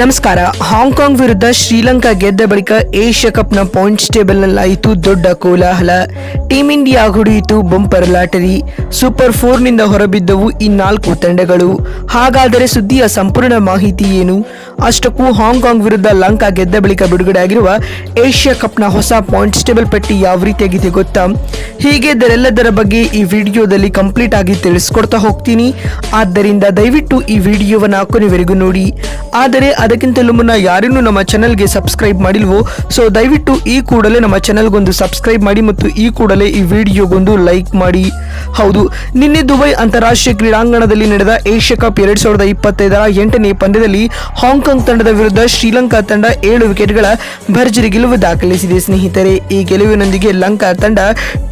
ನಮಸ್ಕಾರ. ಹಾಂಗ್ಕಾಂಗ್ ವಿರುದ್ಧ ಶ್ರೀಲಂಕಾ ಗೆದ್ದ ಬಳಿಕ ಏಷ್ಯಾ ಕಪ್ನ ಪಾಯಿಂಟ್ಸ್ ಟೇಬಲ್ನಲ್ಲಾಯಿತು ದೊಡ್ಡ ಕೋಲಾಹಲ. ಟೀಂ ಇಂಡಿಯಾ ಹೊಡೆಯಿತು ಬಂಪರ್ ಲಾಟರಿ. ಸೂಪರ್ 4ನಿಂದ ಹೊರಬಿದ್ದವು ಈ 4 ತಂಡಗಳು. ಹಾಗಾದರೆ ಸುದ್ದಿಯ ಸಂಪೂರ್ಣ ಮಾಹಿತಿ ಏನು? ಅಷ್ಟಕ್ಕೂ ಹಾಂಗ್ಕಾಂಗ್ ವಿರುದ್ಧ ಲಂಕಾ ಗೆದ್ದ ಬಳಿಕ ಬಿಡುಗಡೆ ಆಗಿರುವ ಏಷ್ಯಾ ಕಪ್ನ ಹೊಸ ಪಾಯಿಂಟ್ಸ್ ಟೇಬಲ್ ಪಟ್ಟಿ ಯಾವ ರೀತಿಯಾಗಿದೆ ಗೊತ್ತಾ? ಹೀಗೆ ಇದರೆಲ್ಲದರ ಬಗ್ಗೆ ಈ ವಿಡಿಯೋದಲ್ಲಿ ಕಂಪ್ಲೀಟ್ ಆಗಿ ತಿಳಿಸ್ಕೊಡ್ತಾ ಹೋಗ್ತೀನಿ. ಆದ್ದರಿಂದ ದಯವಿಟ್ಟು ಈ ವಿಡಿಯೋವನ್ನು ಕೊನೆವರೆಗೂ ನೋಡಿ. ಆದರೆ ಅದಕ್ಕಿಂತಲೂ ಮುನ್ನ ಯಾರನ್ನೂ ನಮ್ಮ ಚಾನೆಲ್ಗೆ ಸಬ್ಸ್ಕ್ರೈಬ್ ಮಾಡಿಲ್ವೋ, ಸೊ ದಯವಿಟ್ಟು ಈ ಕೂಡಲೇ ನಮ್ಮ ಚಾನೆಲ್ಗೊಂದು ಸಬ್ಸ್ಕ್ರೈಬ್ ಮಾಡಿ ಮತ್ತು ಈ ಕೂಡಲೇ ಈ ವಿಡಿಯೋಗೊಂದು ಲೈಕ್ ಮಾಡಿ. ಹೌದು, ನಿನ್ನೆ ದುಬೈ ಅಂತಾರಾಷ್ಟ್ರೀಯ ಕ್ರೀಡಾಂಗಣದಲ್ಲಿ ನಡೆದ ಏಷ್ಯಾ ಕಪ್ 2025ರ 8ನೇ ಪಂದ್ಯದಲ್ಲಿ ಹಾಂಗ್ಕಾಂಗ್ ತಂಡದ ವಿರುದ್ಧ ಶ್ರೀಲಂಕಾ ತಂಡ 7 ವಿಕೆಟ್ಗಳ ಭರ್ಜರಿ ಗೆಲುವು ದಾಖಲಿಸಿದೆ ಸ್ನೇಹಿತರೆ. ಈ ಗೆಲುವಿನೊಂದಿಗೆ ಲಂಕಾ ತಂಡ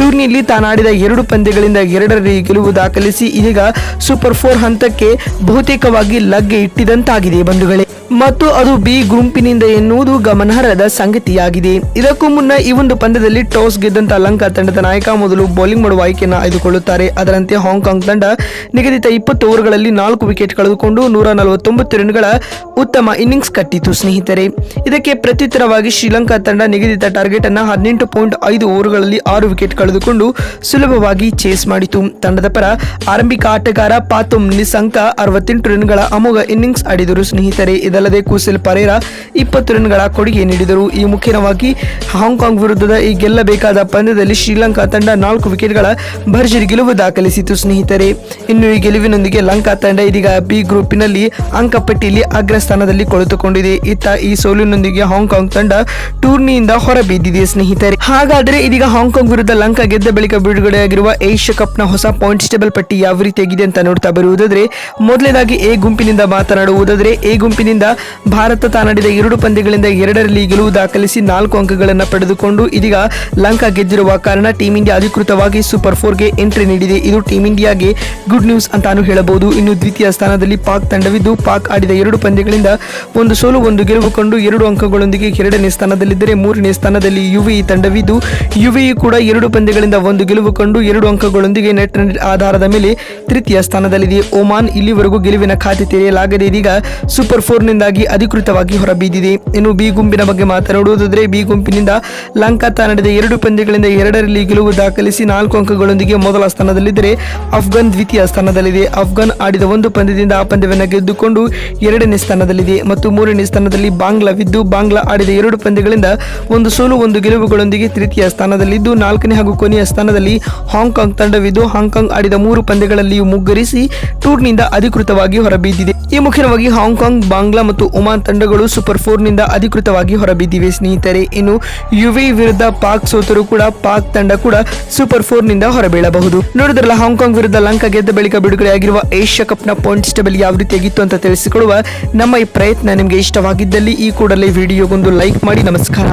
ಟೂರ್ನಿಯಲ್ಲಿ ತಾನಾಡಿದ 2 ಪಂದ್ಯಗಳಿಂದ 2ರಲ್ಲಿ ಗೆಲುವು ದಾಖಲಿಸಿ ಇದೀಗ ಸೂಪರ್ 4 ಹಂತಕ್ಕೆ ಬಹುತೇಕವಾಗಿ ಲಗ್ಗೆ ಇಟ್ಟಿದಂತಾಗಿದೆ ಬಂಧುಗಳೇ. ಮತ್ತು ಅದು ಬಿ ಗುಂಪಿನಿಂದ ಎನ್ನುವುದು ಗಮನಾರ್ಹದ ಸಂಗತಿಯಾಗಿದೆ. ಇದಕ್ಕೂ ಮುನ್ನ ಈ ಒಂದು ಪಂದ್ಯದಲ್ಲಿ ಟಾಸ್ ಗೆದ್ದಂತ ಲಂಕಾ ತಂಡದ ನಾಯಕ ಮೊದಲು ಬೌಲಿಂಗ್ ಮಾಡುವ ಆಯ್ಕೆಯನ್ನು ಆಯ್ದುಕೊಳ್ಳುತ್ತಾರೆ. ಅದರಂತೆ ಹಾಂಗ್ಕಾಂಗ್ ತಂಡ ನಿಗದಿತ 20 ಓವರ್ಗಳಲ್ಲಿ 4 ವಿಕೆಟ್ ಕಳೆದುಕೊಂಡು 149 ರನ್ಗಳ ಉತ್ತಮ ಇನ್ನಿಂಗ್ಸ್ ಕಟ್ಟಿತು ಸ್ನೇಹಿತರೆ. ಇದಕ್ಕೆ ಪ್ರತ್ಯುತ್ತರವಾಗಿ ಶ್ರೀಲಂಕಾ ತಂಡ ನಿಗದಿತ ಟಾರ್ಗೆಟ್ ಅನ್ನು 18.5 ಓವರ್ಗಳಲ್ಲಿ 6 ವಿಕೆಟ್ ಕಳೆದುಕೊಂಡು ಸುಲಭವಾಗಿ ಚೇಸ್ ಮಾಡಿತು. ತಂಡದ ಪರ ಆರಂಭಿಕ ಆಟಗಾರ ಪಾತುಮ್ ನಿಸಂಕ 68 ರನ್ಗಳ ಅಮೋಘ ಇನ್ನಿಂಗ್ಸ್ ಆಡಿದರು ಸ್ನೇಹಿತರೆ. ಇದಲ್ಲದೆ ಕುಸಿಲ್ ಪರೇರಾ 20 ರನ್ಗಳ ಕೊಡುಗೆ ನೀಡಿದರು. ಈ ಮುಖ್ಯವಾಗಿ ಹಾಂಗ್ಕಾಂಗ್ ವಿರುದ್ಧದ ಈ ಗೆಲ್ಲಬೇಕಾದ ಪಂದ್ಯದಲ್ಲಿ ಶ್ರೀಲಂಕಾ ತಂಡ 4 ವಿಕೆಟ್ಗಳ ಭರ್ಜರಿ ಗೆಲುವು ದಾಖಲಿಸಿತು ಸ್ನೇಹಿತರೆ. ಇನ್ನು ಈ ಗೆಲುವಿನೊಂದಿಗೆ ಲಂಕಾ ತಂಡ ಇದೀಗ ಬಿ ಗ್ರೂಪಿನಲ್ಲಿ ಅಂಕಪಟ್ಟಿಯಲ್ಲಿ ಅಗ್ರಸ್ಥಾನದಲ್ಲಿ ಕುಳಿತುಕೊಂಡಿದೆ. ಇತ್ತ ಈ ಸೋಲಿನೊಂದಿಗೆ ಹಾಂಗ್ಕಾಂಗ್ ತಂಡ ಟೂರ್ನಿಯಿಂದ ಹೊರಬಿದ್ದಿದೆ ಸ್ನೇಹಿತರೆ. ಹಾಗಾದರೆ ಇದೀಗ ಹಾಂಗ್ಕಾಂಗ್ ವಿರುದ್ಧ ಲಂಕಾ ಗೆದ್ದ ಬಳಿಕ ಬಿಡುಗಡೆಯಾಗಿರುವ ಏಷ್ಯಾ ಕಪ್ನ ಹೊಸ ಪಾಯಿಂಟ್ಸ್ ಟೇಬಲ್ ಪಟ್ಟಿ ಯಾವ ರೀತಿಯಾಗಿದೆ ಅಂತ ನೋಡ್ತಾ ಬರುವುದಾದ್ರೆ, ಮೊದಲನೇದಾಗಿ ಎ ಗುಂಪಿನಿಂದ ಮಾತನಾಡುವುದಾದ್ರೆ, ಎ ಗುಂಪಿನಿಂದ ಭಾರತ ತಾನಾಡಿದ 2 ಪಂದ್ಯಗಳಿಂದ 2ರಲ್ಲಿ ಗೆಲುವು ದಾಖಲಿಸಿ 4 ಅಂಕಗಳನ್ನು ಪಡೆದುಕೊಂಡು ಇದೀಗ ಲಂಕಾ ಗೆದ್ದಿರುವ ಕಾರಣ ಟೀಂ ಇಂಡಿಯಾ ಅಧಿಕೃತವಾಗಿ ಸೂಪರ್ 4ಗೆ ಎಂಟ್ರಿ ನೀಡಿದೆ. ಇದು ಟೀಂ ಇಂಡಿಯಾಗೆ ಗುಡ್ ನ್ಯೂಸ್ ಅಂತಾನು ಹೇಳಬಹುದು. ಇನ್ನು ದ್ವಿತೀಯ ಸ್ಥಾನದಲ್ಲಿ ಪಾಕ್ ತಂಡವಿದ್ದು, ಪಾಕ್ ಆಡಿದ 2 ಪಂದ್ಯಗಳಿಂದ 1 ಸೋಲು 1 ಗೆಲುವು ಕಂಡು 2 ಅಂಕಗಳೊಂದಿಗೆ 2ನೇ ಸ್ಥಾನದಲ್ಲಿದ್ದರೆ, 3ನೇ ಸ್ಥಾನದಲ್ಲಿ ಯುಎಇ ತಂಡವಿದ್ದು, ಯುಎಇ ಕೂಡ 2 ಪಂದ್ಯಗಳಿಂದ 1 ಗೆಲುವು ಕಂಡು 2 ಅಂಕಗಳೊಂದಿಗೆ ನೆಟ್ ರನ್ ಆಧಾರದ ಮೇಲೆ ತೃತೀಯ ಸ್ಥಾನದಲ್ಲಿದೆ. ಒಮಾನ್ ಇಲ್ಲಿವರೆಗೂ ಗೆಲುವಿನ ಖಾತೆ ತೆರೆಯಲಾಗದೆ ಇದೀಗ ಸೂಪರ್ 4ನಿಂದಾಗಿ ಅಧಿಕೃತವಾಗಿ ಹೊರಬಿದ್ದಿದೆ. ಇನ್ನು ಬಿ ಗುಂಪಿನ ಬಗ್ಗೆ ಮಾತನಾಡುವುದಾದರೆ, ಬಿ ಗುಂಪಿನಿಂದ ಲಂಕಾ ತಾನಾಡಿದ 2 ಪಂದ್ಯಗಳಿಂದ 2ರಲ್ಲಿ ಗೆಲುವು ದಾಖಲಿಸಿ 4 ಅಂಕಗಳೊಂದಿಗೆ ಮೊದಲ ಸ್ಥಾನದಲ್ಲಿದ್ದರೆ, ಅಫ್ಘಾನ್ ದ್ವಿತೀಯ ಸ್ಥಾನದಲ್ಲಿದೆ. ಅಫ್ಘಾನ್ ಆಡಿದ 1 ಪಂದ್ಯದಿಂದ ಆ ಪಂದ್ಯವನ್ನು ಗೆದ್ದುಕೊಂಡು 2ನೇ ಸ್ಥಾನದಲ್ಲಿದೆ. ಮತ್ತು 3ನೇ ಸ್ಥಾನದಲ್ಲಿ ಬಾಂಗ್ಲಾವಿದ್ದು, ಬಾಂಗ್ಲಾ ಆಡಿದ 2 ಪಂದ್ಯಗಳಿಂದ 1 ಸೋಲು 1 ಗೆಲುವುಗಳೊಂದಿಗೆ ತೃತೀಯ ಸ್ಥಾನದಲ್ಲಿದ್ದು, 4ನೇ ಹಾಗೂ ಕೊನೆಯ ಸ್ಥಾನದಲ್ಲಿ ಹಾಂಗ್ಕಾಂಗ್ ತಂಡವಿದ್ದು, ಹಾಂಗ್ಕಾಂಗ್ ಆಡಿದ 3 ಪಂದ್ಯಗಳಲ್ಲಿಯೂ ಮುಗ್ಗರಿಸಿ ಟೂರ್ನಿಯಿಂದ ಅಧಿಕೃತವಾಗಿ ಹೊರಬಿದ್ದಿದೆ. ಈ ಮುಖ್ಯವಾಗಿ ಹಾಂಗ್ಕಾಂಗ್, ಬಾಂಗ್ಲಾ ಮತ್ತು ಒಮಾನ್ ತಂಡಗಳು ಸೂಪರ್ 4ನಿಂದ ಅಧಿಕೃತವಾಗಿ ಹೊರಬಿದ್ದಿವೆ ಸ್ನೇಹಿತರೆ. ಇನ್ನು ಯುಎಇ ವಿರುದ್ಧ ಪಾಕ್ ಸೋತರೂ ಕೂಡ ಪಾಕ್ ತಂಡ ಕೂಡ ಸೂಪರ್ 4ನಿಂದ ಹೊರಬೀಳಬಹುದು. ನೋಡಿದ್ರಲ್ಲ, ಹಾಂಗ್ಕಾಂಗ್ ವಿರುದ್ಧ ಲಂಕಾ ಗೆದ್ದ ಬಳಿಕ ಬಿಡುಗಡೆಯಾಗಿರುವ ಏಷ್ಯಾ ಕಪ್ನ ಪಾಯಿಂಟ್ಸ್ ಟೇಬಲ್ ಯಾವ ರೀತಿಯಾಗಿತ್ತು ಅಂತ ತಿಳಿಸಿಕೊಡುವ ನಮ್ಮ ಈ ಪ್ರಯತ್ನ ನಿಮಗೆ ಇಷ್ಟವಾಗಿದ್ದಲ್ಲಿ ಈ ಕೂಡಲೇ ವಿಡಿಯೋಗೊಂದು ಲೈಕ್ ಮಾಡಿ. ನಮಸ್ಕಾರ.